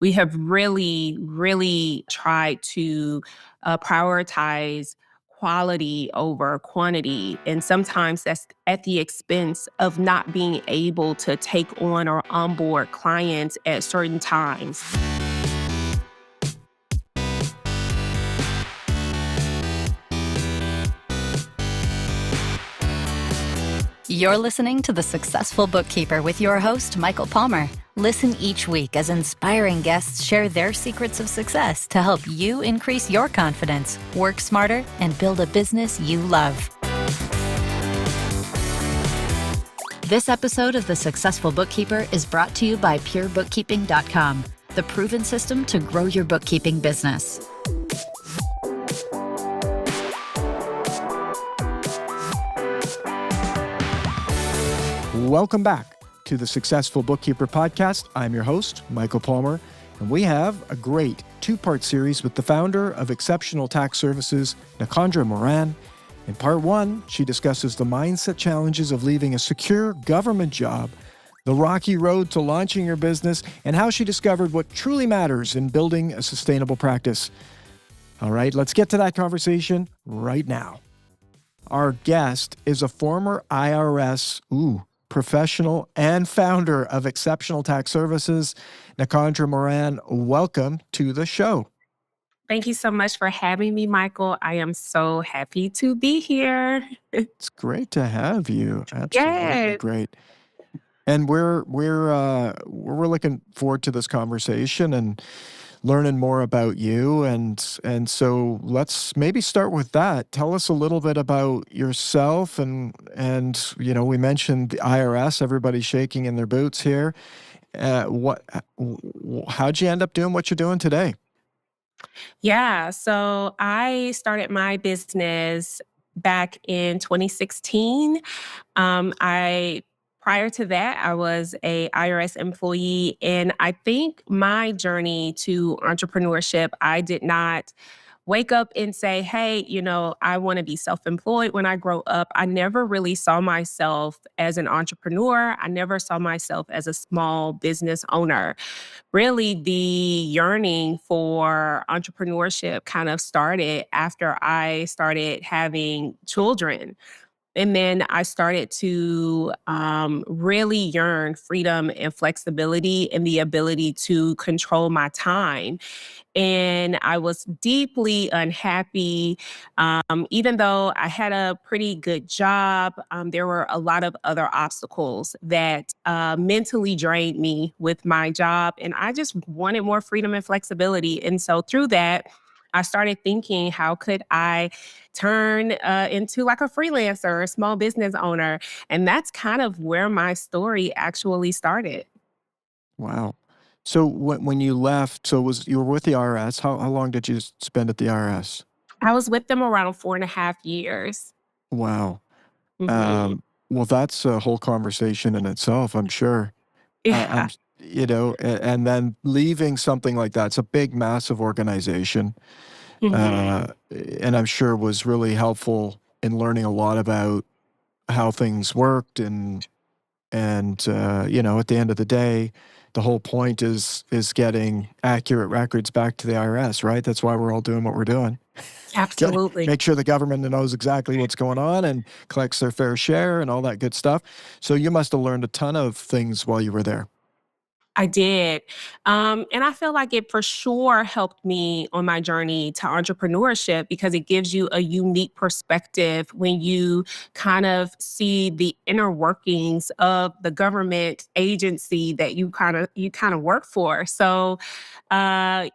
We have really, really tried to prioritize quality over quantity. And sometimes that's at the expense of not being able to take on or onboard clients at certain times. You're listening to The Successful Bookkeeper with your host, Michael Palmer. Listen each week as inspiring guests share their secrets of success to help you increase your confidence, work smarter, and build a business you love. This episode of The Successful Bookkeeper is brought to you by PureBookkeeping.com, the proven system to grow your bookkeeping business. Welcome back to the Successful Bookkeeper podcast. I'm your host, Michael Palmer, and we have a great two-part series with the founder of Exceptional Tax Services, Nacondra Moran. In part one, she discusses the mindset challenges of leaving a secure government job, the rocky road to launching your business, and how she discovered what truly matters in building a sustainable practice. All right, let's get to that conversation right now. Our guest is a former IRS, professional and founder of Exceptional Tax Services, Nacondra Moran. Welcome to the show. Thank you so much for having me, Michael. I am so happy to be here. It's great to have you. Absolutely Yes. great. And we're looking forward to this conversation and learning more about you. And so let's maybe start with that. Tell us a little bit about yourself and we mentioned the IRS. Everybody's shaking in their boots here. How'd you end up doing what you're doing today? Yeah. So I started my business back in 2016. I Prior to that, I was a IRS employee, and I think my journey to entrepreneurship, I did not wake up and say, "Hey, I want to be self-employed when I grow up." I never really saw myself as an entrepreneur. I never saw myself as a small business owner. Really, the yearning for entrepreneurship kind of started after I started having children. And then I started to really yearn freedom and flexibility and the ability to control my time. And I was deeply unhappy. Even though I had a pretty good job, there were a lot of other obstacles that mentally drained me with my job. And I just wanted more freedom and flexibility. And so through that, I started thinking, how could I turn into like a freelancer or a small business owner? And that's kind of where my story actually started. Wow. So when you left, you were with the IRS. How long did you spend at the IRS? I was with them around 4.5 years. Wow. Mhm. Um, well, that's a whole conversation in itself, I'm sure. Yeah. And then leaving something like that, it's a big, massive organization, Mhm. uh, and I'm sure was really helpful in learning a lot about how things worked and at the end of the day, the whole point is getting accurate records back to the IRS, right? That's why we're all doing what we're doing. Gotta Absolutely. make sure the government knows exactly what's going on and collects their fair share and all that good stuff. So you must have learned a ton of things while you were there. I did. And I feel like it for sure helped me on my journey to entrepreneurship because it gives you a unique perspective when you kind of see the inner workings of the government agency that you kind of work for. So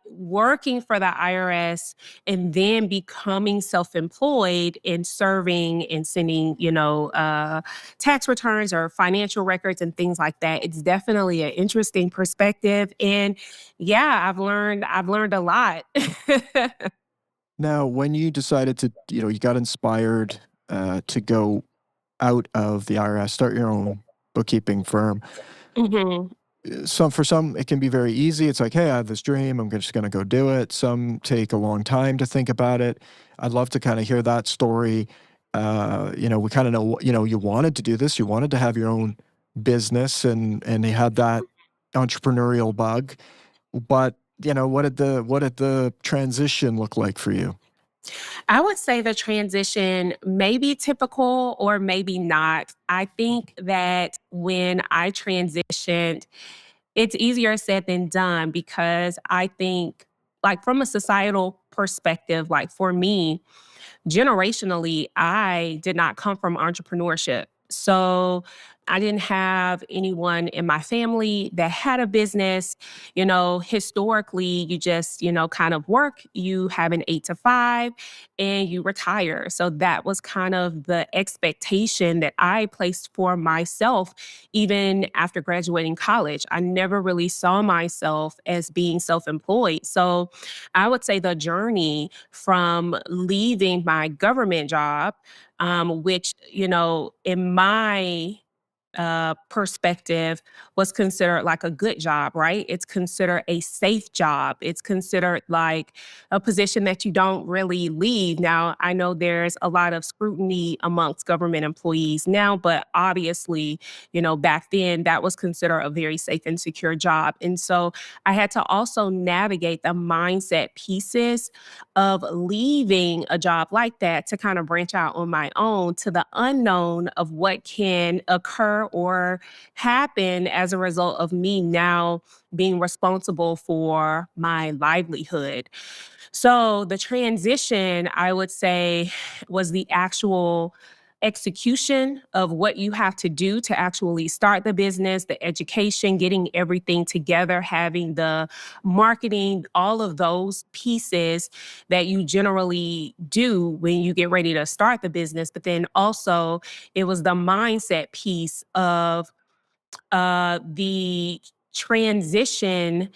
working for the IRS and then becoming self-employed and serving and sending, tax returns or financial records and things like that. It's definitely an interesting perspective. And yeah, I've learned a lot. Now, when you decided you got inspired to go out of the IRS, start your own bookkeeping firm. Mhm. For some, it can be very easy. It's like, hey, I have this dream. I'm just going to go do it. Some take a long time to think about it. I'd love to kind of hear that story. We kind of know, you wanted to do this. You wanted to have your own business, and you had that entrepreneurial bug. But, what did the transition look like for you? I would say the transition may be typical or maybe not. I think that when I transitioned, it's easier said than done because I think, like, from a societal perspective, like for me, generationally, I did not come from entrepreneurship. So I didn't have anyone in my family that had a business. Historically, you just, kind of work, you have an 8 to 5 and you retire. So that was kind of the expectation that I placed for myself, even after graduating college. I never really saw myself as being self employed. So I would say the journey from leaving my government job, which, in my perspective was considered like a good job, right? It's considered a safe job. It's considered like a position that you don't really leave. Now, I know there's a lot of scrutiny amongst government employees now, but obviously, back then that was considered a very safe and secure job. And so I had to also navigate the mindset pieces of leaving a job like that to kind of branch out on my own to the unknown of what can occur or happen as a result of me now being responsible for my livelihood. So the transition, I would say, was the actual execution of what you have to do to actually start the business, the education, getting everything together, having the marketing, all of those pieces that you generally do when you get ready to start the business. But then also, it was the mindset piece of the transition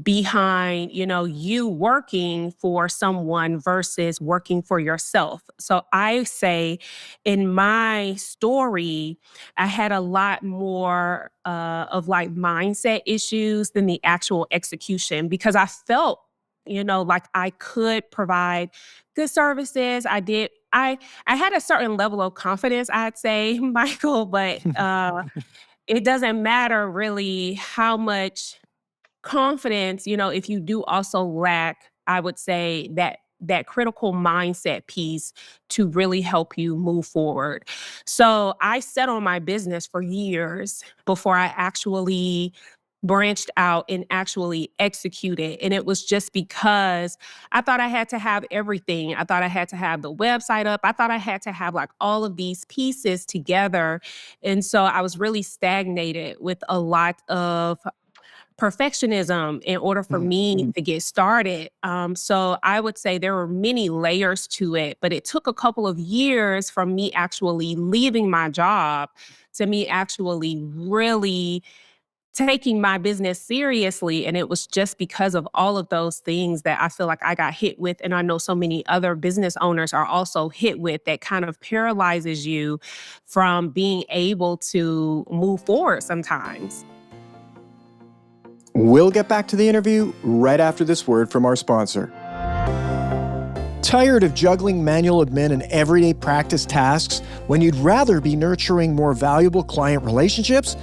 behind, you working for someone versus working for yourself. So I say in my story, I had a lot more of like mindset issues than the actual execution because I felt, like I could provide good services. I had a certain level of confidence, I'd say, Michael, but it doesn't matter really how much confidence, if you do also lack, I would say that critical mindset piece to really help you move forward. So I sat on my business for years before I actually branched out and actually executed. And it was just because I thought I had to have everything. I thought I had to have the website up. I thought I had to have like all of these pieces together. And so I was really stagnated with a lot of perfectionism in order for me to get started. So I would say there were many layers to it, but it took a couple of years from me actually leaving my job to me actually really taking my business seriously. And it was just because of all of those things that I feel like I got hit with. And I know so many other business owners are also hit with that kind of paralyzes you from being able to move forward sometimes. We'll get back to the interview right after this word from our sponsor. Tired of juggling manual admin and everyday practice tasks when you'd rather be nurturing more valuable client relationships?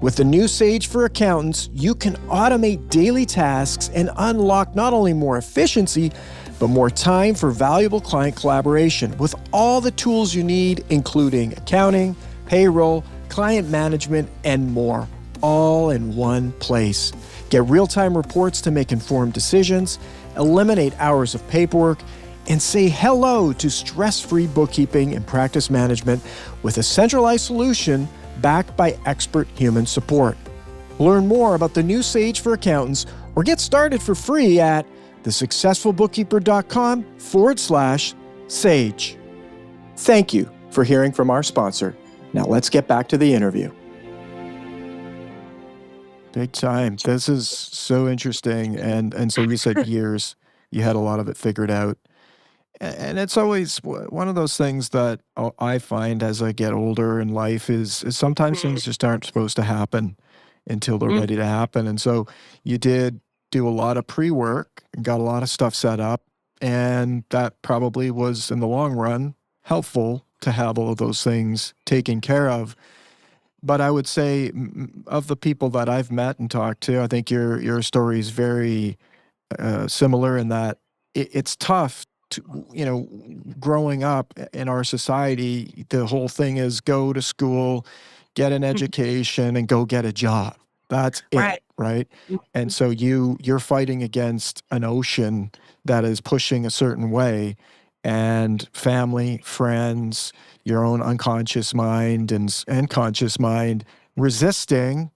With the new Sage for Accountants, you can automate daily tasks and unlock not only more efficiency, but more time for valuable client collaboration with all the tools you need, including accounting, payroll, client management, and more, all in one place. Get real-time reports to make informed decisions, eliminate hours of paperwork, and say hello to stress-free bookkeeping and practice management with a centralized solution backed by expert human support. Learn more about the new Sage for Accountants or get started for free at thesuccessfulbookkeeper.com/sage. Thank you for hearing from our sponsor. Now let's get back to the interview. Big time. This is so interesting. And so you said years, you had a lot of it figured out. And it's always one of those things that I find as I get older in life is sometimes things just aren't supposed to happen until they're ready to happen. And so you did do a lot of pre-work, got a lot of stuff set up, and that probably was, in the long run, helpful to have all of those things taken care of. But I would say of the people that I've met and talked to, I think your story is very similar in that it's tough to, growing up in our society, the whole thing is go to school, get an education, and go get a job. That's it, Right. right? And Mhm. so you're fighting against an ocean that is pushing a certain way, and family, friends, your own unconscious mind and conscious mind resisting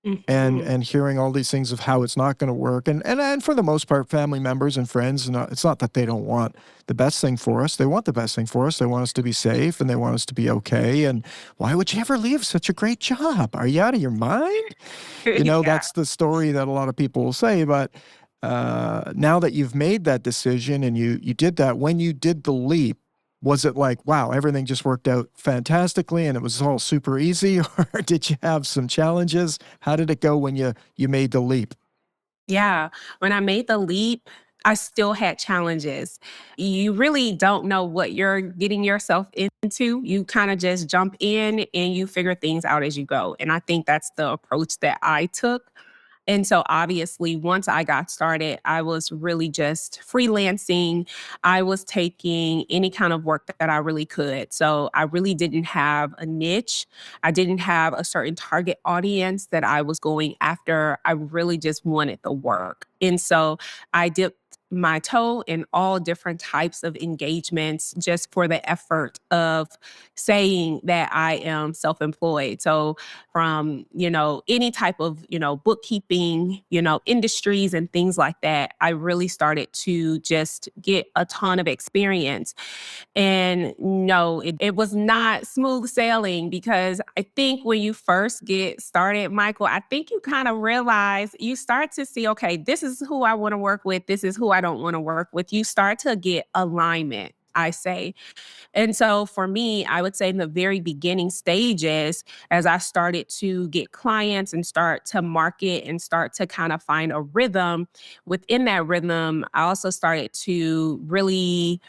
Mhm. and hearing all these things of how it's not going to work, and for the most part family members and friends, and it's not that they don't want the best thing for us. They want the best thing for us. They want us to be safe and they want us to be okay. And why would you ever leave such a great job? Are you out of your mind? Yeah. That's the story that a lot of people will say. But now that you've made that decision and you did that, when you did the leap, was it like, wow, everything just worked out fantastically and it was all super easy? Or did you have some challenges? How did it go when you made the leap? Yeah. When I made the leap, I still had challenges. You really don't know what you're getting yourself into. You kind of just jump in and you figure things out as you go. And I think that's the approach that I took. And so obviously, once I got started, I was really just freelancing. I was taking any kind of work that I really could. So I really didn't have a niche. I didn't have a certain target audience that I was going after. I really just wanted the work. And so I dipped my toe in all different types of engagements just for the effort of saying that I am self-employed. So from, any type of, bookkeeping, industries and things like that, I really started to just get a ton of experience. And no, it was not smooth sailing because I think when you first get started, Michael, I think you kind of realize you start to see, okay, this is who I want to work with. This is who I don't want to work with. You start to get alignment, I say. And so for me, I would say in the very beginning stages, as I started to get clients and start to market and start to kind of find a rhythm, within that rhythm, I also started to really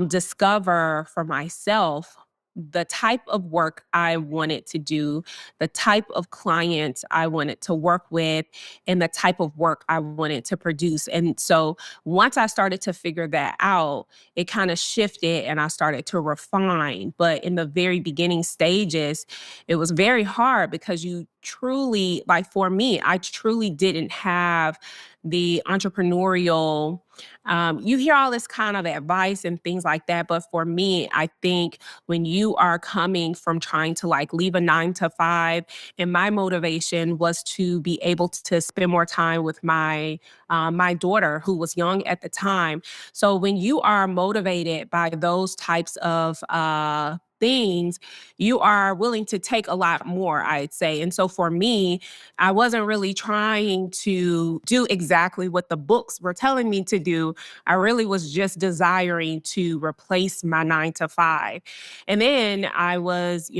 discover for myself the type of work I wanted to do, the type of clients I wanted to work with, and the type of work I wanted to produce. And so once I started to figure that out, it kind of shifted and I started to refine. But in the very beginning stages, it was very hard because you truly, like for me, I truly didn't have the entrepreneurial. You hear all this kind of advice and things like that. But for me, I think when you are coming from trying to like leave a 9 to 5, and my motivation was to be able to spend more time with my daughter who was young at the time. So when you are motivated by those types of things, you are willing to take a lot more, I'd say. And so for me, I wasn't really trying to do exactly what the books were telling me to do. I really was just desiring to replace my 9 to 5. And then I was,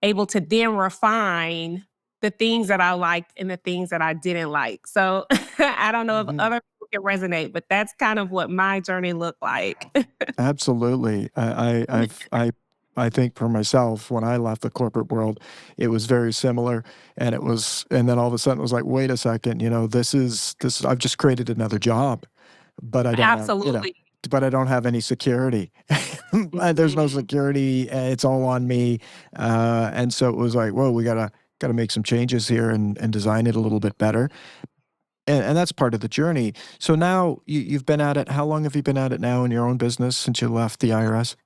able to then refine the things that I liked and the things that I didn't like. So I don't know if Mhm. other people can resonate, but that's kind of what my journey looked like. Absolutely. I think for myself, when I left the corporate world, it was very similar, and then all of a sudden it was like, wait a second, I've just created another job, but I don't have, Absolutely. but I don't have any security. There's no Mhm. security. It's all on me, and so it was like, whoa, we gotta make some changes here and design it a little bit better, and that's part of the journey. So now you've been at it. How long have you been at it now in your own business since you left the IRS?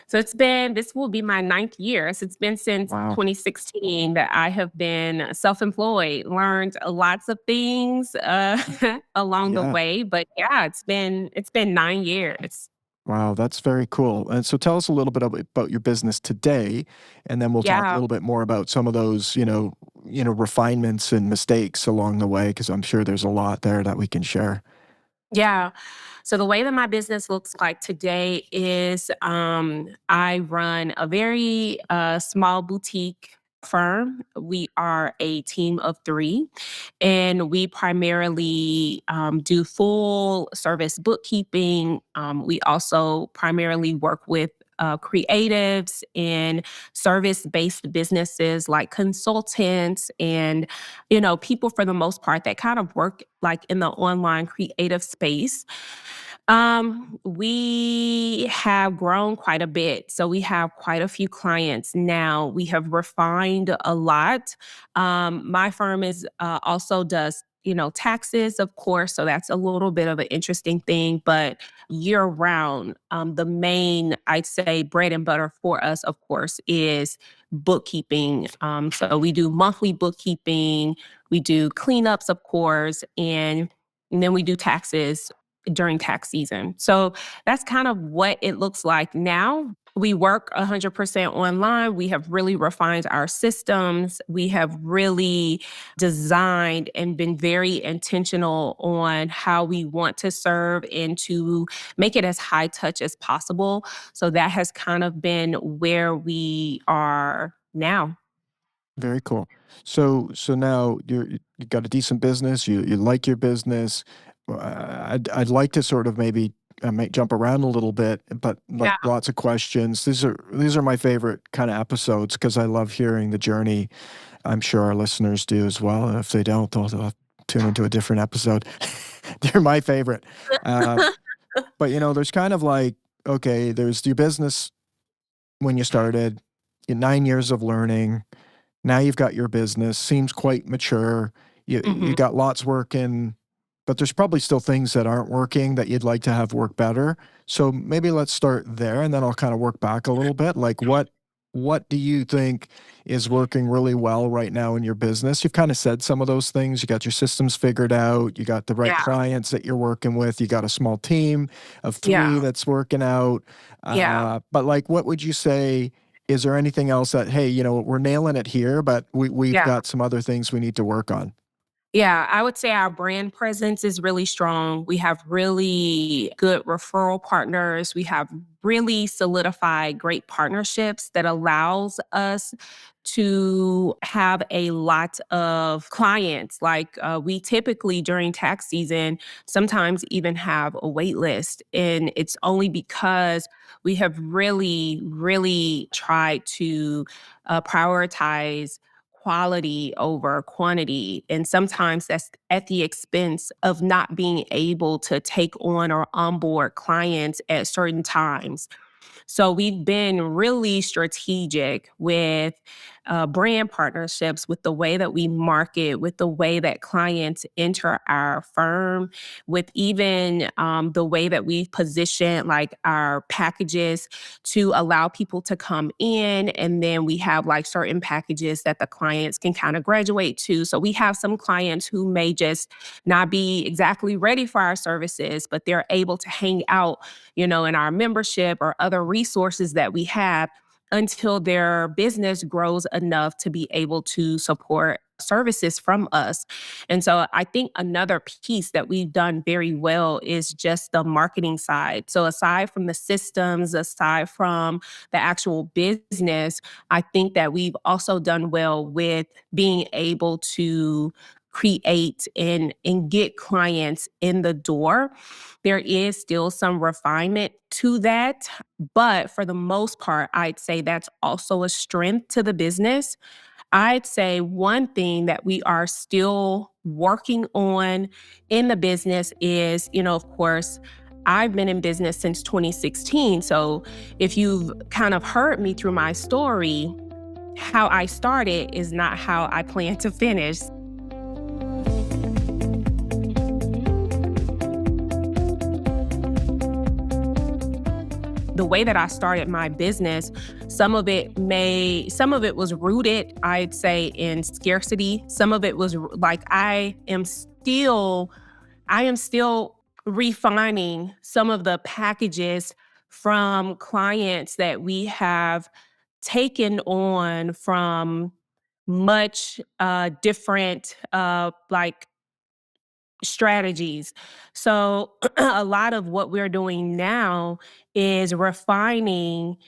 So this will be my ninth year. So it's been since Wow. 2016 that I have been self-employed, learned lots of things along the Yeah. way. But yeah, it's been 9 years. Wow, that's very cool. And so tell us a little bit about your business today, and then we'll talk a Yeah. little bit more about some of those, refinements and mistakes along the way, because I'm sure there's a lot there that we can share. Yeah. So the way that my business looks like today is I run a very small boutique firm. We are a team of three, and we primarily do full service bookkeeping. We also primarily work with creatives and service-based businesses like consultants and, people for the most part that kind of work like in the online creative space. We have grown quite a bit. So we have quite a few clients now. We have refined a lot. My firm is also does taxes, of course. So that's a little bit of an interesting thing. But year round, the main, I'd say, bread and butter for us, of course, is bookkeeping. So we do monthly bookkeeping, we do cleanups, of course, and then we do taxes during tax season. So that's kind of what it looks like now. We work 100% online. We have really refined our systems. We have really designed and been very intentional on how we want to serve and to make it as high touch as possible. So that has kind of been where we are now. Very cool. So now you got a decent business. You like your business. I'd like to sort of maybe might jump around a little bit, but like Yeah. lots of questions. These are my favorite kind of episodes because I love hearing the journey. I'm sure our listeners do as well. And if they don't, they'll tune into a different episode. They're my favorite. Uh, but there's kind of like, okay, there's your business when you started, 9 years of learning. Now you've got your business, seems quite mature. You Mhm. got lots working, but there's probably still things that aren't working that you'd like to have work better. So maybe let's start there, and then I'll kind of work back a little bit. Like what do you think is working really well right now in your business? You've kind of said some of those things. You got your systems figured out. You got the right Yeah. clients that you're working with. You got a small team of Yeah. three that's working out. Yeah. But like, what would you say? Is there anything else that, hey, we're nailing it here, but we've Yeah. got some other things we need to work on? Yeah, I would say our brand presence is really strong. We have really good referral partners. We have really solidified great partnerships that allows us to have a lot of clients. Like we typically during tax season sometimes even have a wait list. And it's only because we have really, really tried to prioritize quality over quantity. And sometimes that's at the expense of not being able to take on or onboard clients at certain times. So we've been really strategic with brand partnerships, with the way that we market, with the way that clients enter our firm, with even the way that we've positioned like our packages to allow people to come in. And then we have like certain packages that the clients can kind of graduate to. So we have some clients who may just not be exactly ready for our services, but they're able to hang out in our membership or other resources that we have until their business grows enough to be able to support services from us. And so I think another piece that we've done very well is just the marketing side. So aside from the systems, aside from the actual business, I think that we've also done well with being able to create and get clients in the door. There is still some refinement to that, but for the most part, I'd say that's also a strength to the business. I'd say one thing that we are still working on in the business is, of course, I've been in business since 2016. So if you've kind of heard me through my story, how I started is not how I plan to finish. The way that I started my business, some of it was rooted, I'd say, in scarcity. Some of it was like I am still refining some of the packages from clients that we have taken on from much different like strategies. So a lot of what we're doing now is refining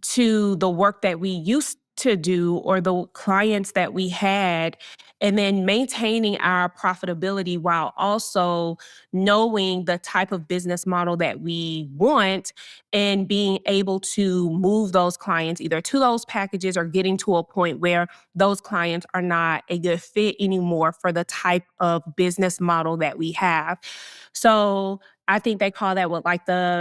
to the work that we used to do or the clients that we had, and then maintaining our profitability while also knowing the type of business model that we want and being able to move those clients either to those packages or getting to a point where those clients are not a good fit anymore for the type of business model that we have. So I think they call that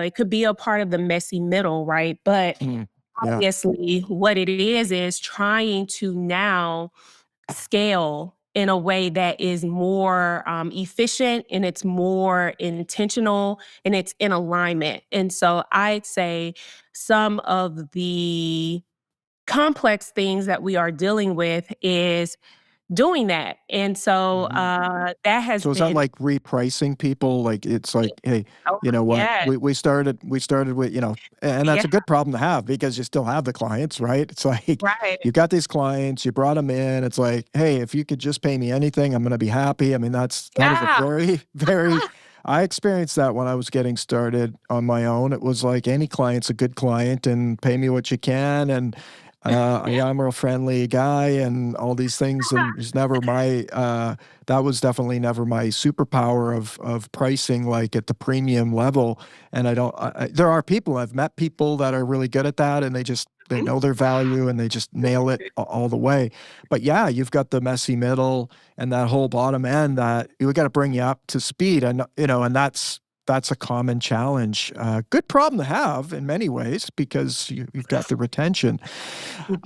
it could be a part of the messy middle, right? But Mm, yeah. obviously, what it is trying to now scale in a way that is more efficient and it's more intentional and it's in alignment. And so I'd say some of the complex things that we are dealing with is doing that. And so Mhm. that has So is that been, like repricing people? Like it's like, hey, oh, you know what? yeah, We started with, and that's yeah, a good problem to have because you still have the clients, right? It's like right. you got these clients, you brought them in. It's like, hey, if you could just pay me anything, I'm going to be happy. I mean, that is a Yeah. very, very I experienced that when I was getting started on my own. It was like any client's a good client and pay me what you can. And yeah, I'm a real friendly guy and all these things. And it's never that was definitely never my superpower of pricing like at the premium level. And there are people, I've met people that are really good at that and they know their value and they just nail it all the way. But yeah, you've got the messy middle and that whole bottom end that we got to bring you up to speed. And, and that's a common challenge. Good problem to have in many ways because you've got the retention.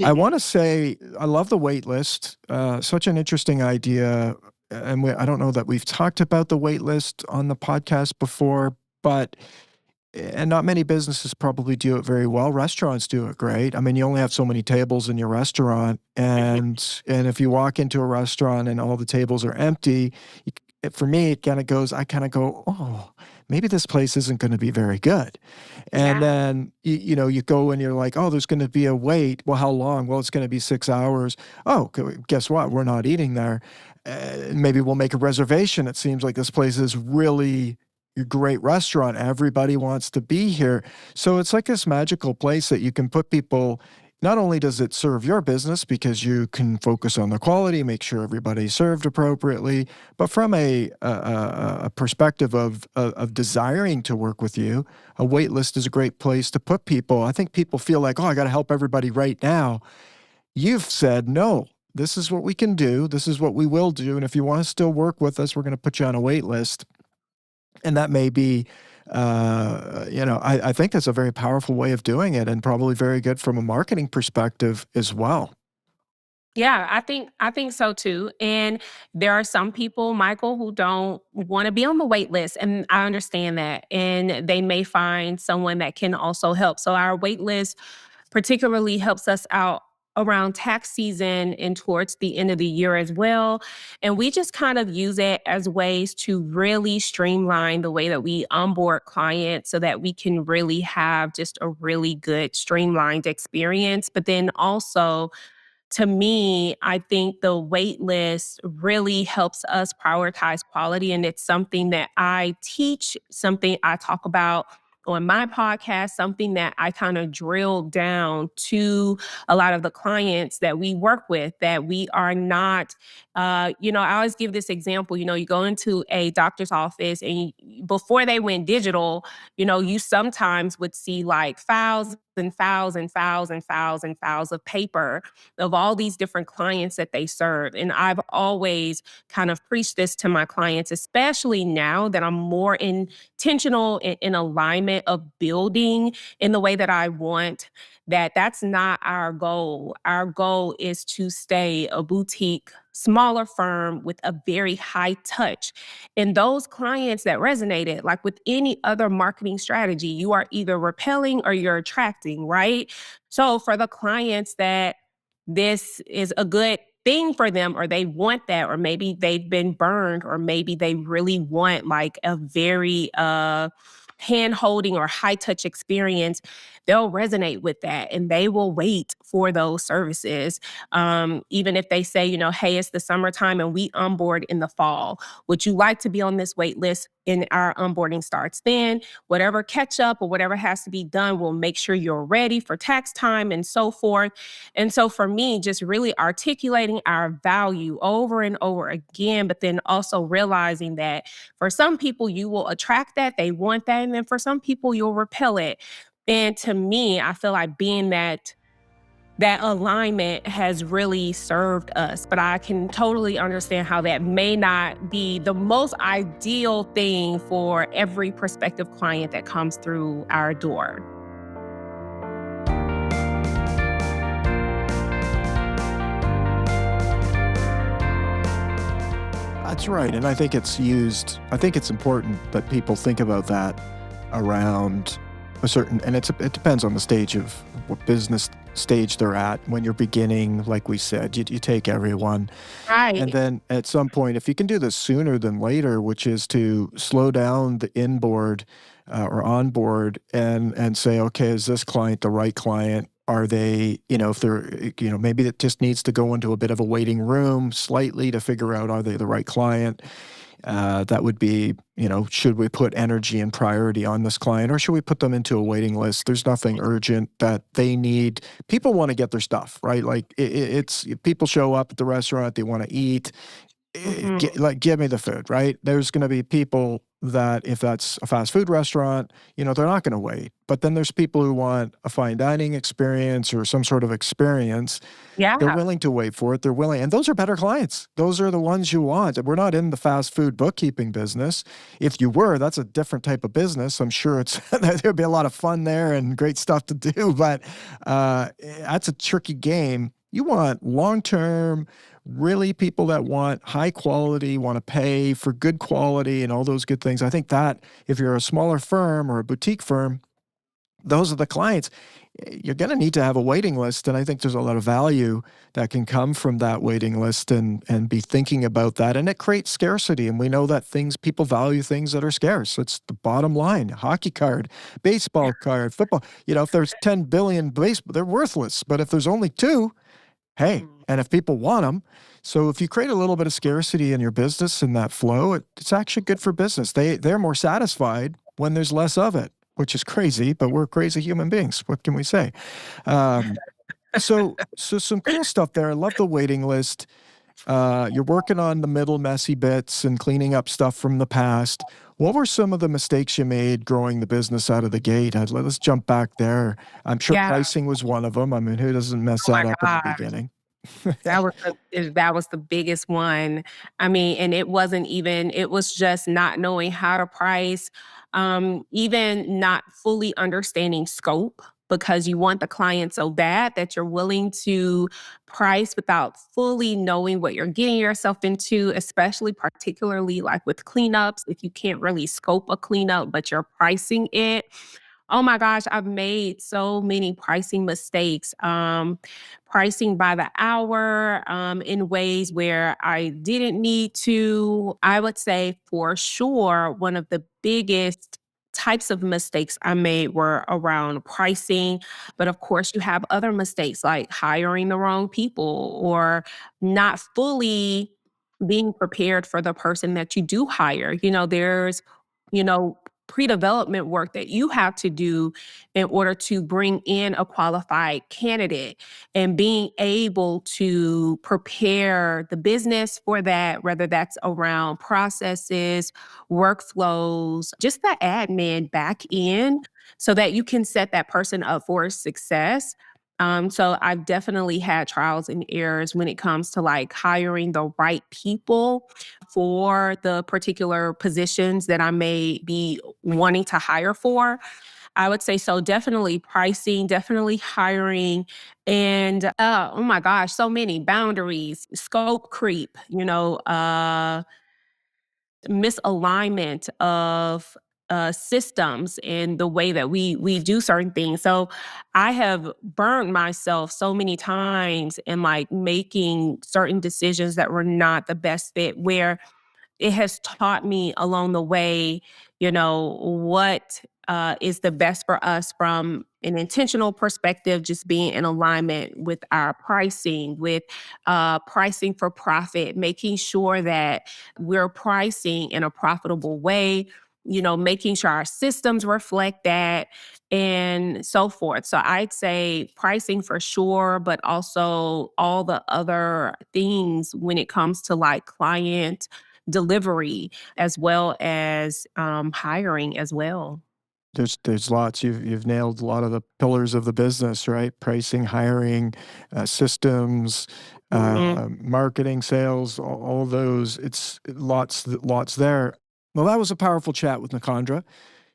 I want to say I love the wait list. Such an interesting idea. And I don't know that we've talked about the wait list on the podcast before, but and not many businesses probably do it very well. Restaurants do it great. I mean, you only have so many tables in your restaurant, and if you walk into a restaurant and all the tables are empty, for me, I kind of go, oh, maybe this place isn't going to be very good. And Yeah. then, you go and you're like, oh, there's going to be a wait. Well, how long? Well, it's going to be 6 hours. Oh, guess what? We're not eating there. Maybe we'll make a reservation. It seems like this place is really a great restaurant. Everybody wants to be here. So it's like this magical place that you can put people. Not only does it serve your business because you can focus on the quality, make sure everybody's served appropriately, but from a perspective of desiring to work with you, a wait list is a great place to put people. I think people feel like, oh, I got to help everybody right now. You've said, no, this is what we can do. This is what we will do. And if you want to still work with us, we're going to put you on a wait list. And that may be, I think that's a very powerful way of doing it and probably very good from a marketing perspective as well. Yeah, I think so too. And there are some people, Michael, who don't want to be on the wait list. And I understand that. And they may find someone that can also help. So our wait list particularly helps us out around tax season and towards the end of the year as well. And we just kind of use it as ways to really streamline the way that we onboard clients so that we can really have just a really good streamlined experience. But then also, to me, I think the wait list really helps us prioritize quality. And it's something that I teach, something I talk about on my podcast, something that I kind of drill down to a lot of the clients that we work with, that we are not, I always give this example, you go into a doctor's office and before they went digital, you sometimes would see like files and files and files and files and files of paper of all these different clients that they serve. And I've always kind of preached this to my clients, especially now that I'm more intentional in alignment of building in the way that I want, that's not our goal. Our goal is to stay a boutique, smaller firm with a very high touch. And those clients that resonated, like with any other marketing strategy, you are either repelling or you're attracting, right? So for the clients that this is a good thing for them or they want that, or maybe they've been burned, or maybe they really want like a very hand holding or high touch experience, they'll resonate with that and they will wait for those services. Even if they say, hey, it's the summertime and we onboard in the fall, would you like to be on this wait list and our onboarding starts then. Whatever catch up or whatever has to be done, we'll make sure you're ready for tax time and so forth. And so for me, just really articulating our value over and over again, but then also realizing that for some people, you will attract that, they want that. And then for some people, you'll repel it. And to me, I feel like being that alignment has really served us. But I can totally understand how that may not be the most ideal thing for every prospective client that comes through our door. That's right. And I think it's important that people think about that around a certain, and it depends on the stage of what business stage they're at. When you're beginning, like we said, you take everyone. And Right. then at some point, if you can do this sooner than later, which is to slow down the inboard or onboard and say, okay, is this client the right client? Are they, if they're, maybe it just needs to go into a bit of a waiting room slightly to figure out, are they the right client? That would be, should we put energy and priority on this client or should we put them into a waiting list? There's nothing urgent that they need. People want to get their stuff, right? Like it's people show up at the restaurant, they want to eat. Mhm. Give me the food, right? There's going to be people that if that's a fast food restaurant, they're not going to wait. But then there's people who want a fine dining experience or some sort of experience. They're Yeah. willing to wait for it. They're willing, and those are better clients. Those are the ones you want. We're not in the fast food bookkeeping business. If you were, that's a different type of business. I'm sure there'd be a lot of fun there and great stuff to do, but that's a tricky game. You want long-term, really people that want high quality, want to pay for good quality and all those good things. I think that if you're a smaller firm or a boutique firm, those are the clients. You're going to need to have a waiting list. And I think there's a lot of value that can come from that waiting list and be thinking about that. And it creates scarcity. And we know that people value things that are scarce. It's the bottom line. Hockey card, baseball card, football. If there's 10 billion baseball, they're worthless. But if there's only two, hey, Mhm. and if people want them, so if you create a little bit of scarcity in your business and that flow, it's actually good for business. They're more satisfied when there's less of it, which is crazy, but we're crazy human beings. What can we say? Um, so some cool stuff there. I love the waiting list. You're working on the middle messy bits and cleaning up stuff from the past. What were some of the mistakes you made growing the business out of the gate? Let's jump back there. I'm sure Yeah. pricing was one of them. I mean, who doesn't mess Oh my that up in the God. beginning? That was the biggest one. I mean, and it was just not knowing how to price, even not fully understanding scope because you want the client so bad that you're willing to price without fully knowing what you're getting yourself into, especially particularly like with cleanups, if you can't really scope a cleanup, but you're pricing it. Oh my gosh, I've made so many pricing mistakes. Pricing by the hour in ways where I didn't need to. I would say for sure, one of the biggest types of mistakes I made were around pricing. But of course, you have other mistakes like hiring the wrong people or not fully being prepared for the person that you do hire. There's, you know, pre-development work that you have to do in order to bring in a qualified candidate and being able to prepare the business for that, whether that's around processes, workflows, just the admin back in so that you can set that person up for success. So I've definitely had trials and errors when it comes to like hiring the right people for the particular positions that I may be wanting to hire for. I would say so definitely pricing, definitely hiring, and oh my gosh, so many boundaries, scope creep, misalignment of systems and the way that we do certain things. So I have burned myself so many times in like making certain decisions that were not the best fit where it has taught me along the way, what is the best for us from an intentional perspective, just being in alignment with our pricing, with pricing for profit, making sure that we're pricing in a profitable way, making sure our systems reflect that and so forth. So I'd say pricing for sure, but also all the other things when it comes to like client delivery as well as hiring as well. There's lots. You've nailed a lot of the pillars of the business, right? Pricing, hiring, systems, Mhm. marketing, sales, all those. It's lots there. Well, that was a powerful chat with Nacondra.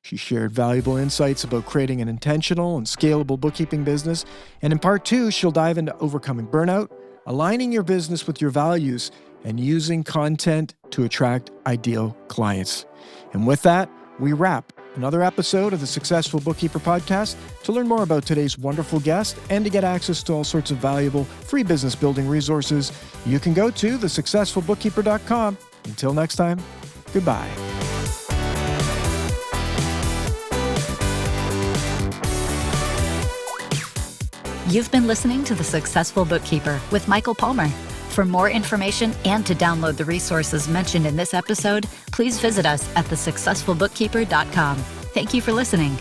She shared valuable insights about creating an intentional and scalable bookkeeping business. And in part 2, she'll dive into overcoming burnout, aligning your business with your values, and using content to attract ideal clients. And with that, we wrap another episode of the Successful Bookkeeper podcast. To learn more about today's wonderful guest and to get access to all sorts of valuable free business building resources, you can go to thesuccessfulbookkeeper.com. Until next time, goodbye. You've been listening to The Successful Bookkeeper with Michael Palmer. For more information and to download the resources mentioned in this episode, please visit us at thesuccessfulbookkeeper.com. Thank you for listening.